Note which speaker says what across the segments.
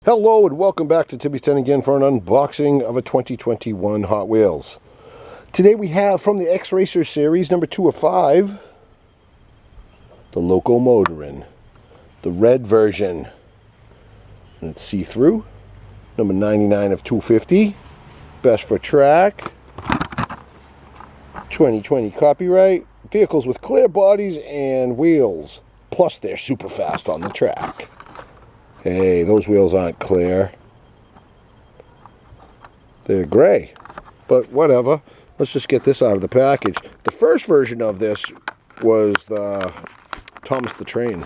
Speaker 1: Hello and welcome back to Timmy's 10 again for an unboxing of a 2021 Hot Wheels. Today we have from the X-Racer series, number 2 of 5, the Loco Motorin, the red version. And it's see-through, number 99 of 250, best for track, 2020 copyright, vehicles with clear bodies and wheels, plus they're super fast on the track. Hey, those wheels aren't clear. They're gray. But whatever. Let's just get this out of the package. The first version of this was the Thomas the Train.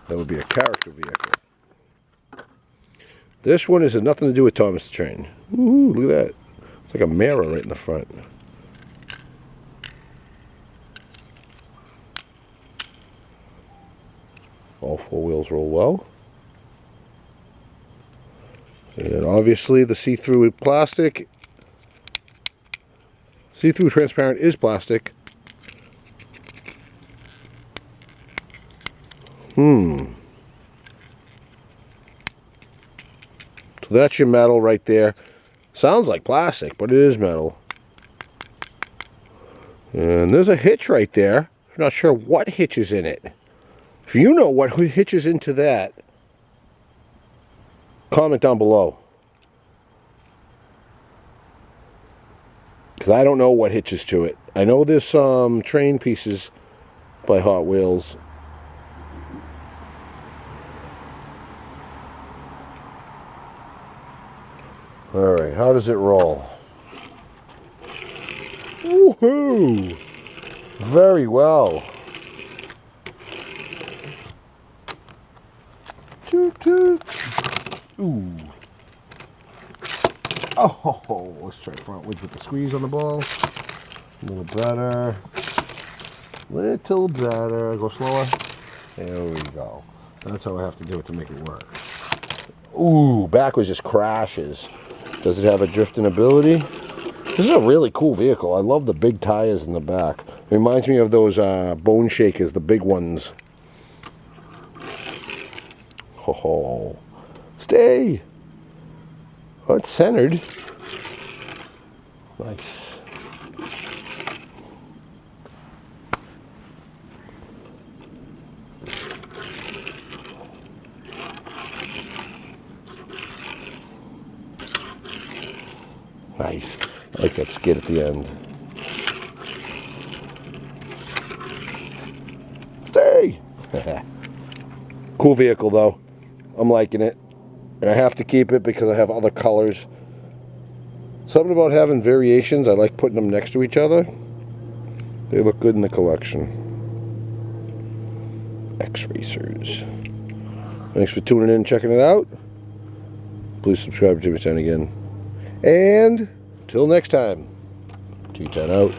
Speaker 1: That would be a character vehicle. This one has nothing to do with Thomas the Train. Ooh, look at that. It's like a mirror right in the front. All four wheels roll well. And obviously the see-through plastic, see-through transparent is plastic. So that's your metal right there. Sounds like plastic, but it is metal. And there's a hitch right there. I'm not sure what hitch is in it. If you know what hitches into that, comment down below. Because I don't know what hitches to it. I know there's some train pieces by Hot Wheels. Alright, how does it roll? Woohoo! Very well. Toot toot. Ooh. Oh, let's try frontwards with the squeeze on the ball. A little better. Little better. Go slower. There we go. That's how I have to do it to make it work. Ooh, backwards just crashes. Does it have a drifting ability? This is a really cool vehicle. I love the big tires in the back. It reminds me of those bone shakers, the big ones. Oh, stay. Oh, it's centered. Nice. Nice. I like that skid at the end. Stay. Cool vehicle though. I'm liking it. And I have to keep it because I have other colors. Something about having variations, I like putting them next to each other. They look good in the collection. X-Racers. Thanks for tuning in and checking it out. Please subscribe to Timmy's 10 again. And until next time, T10 out.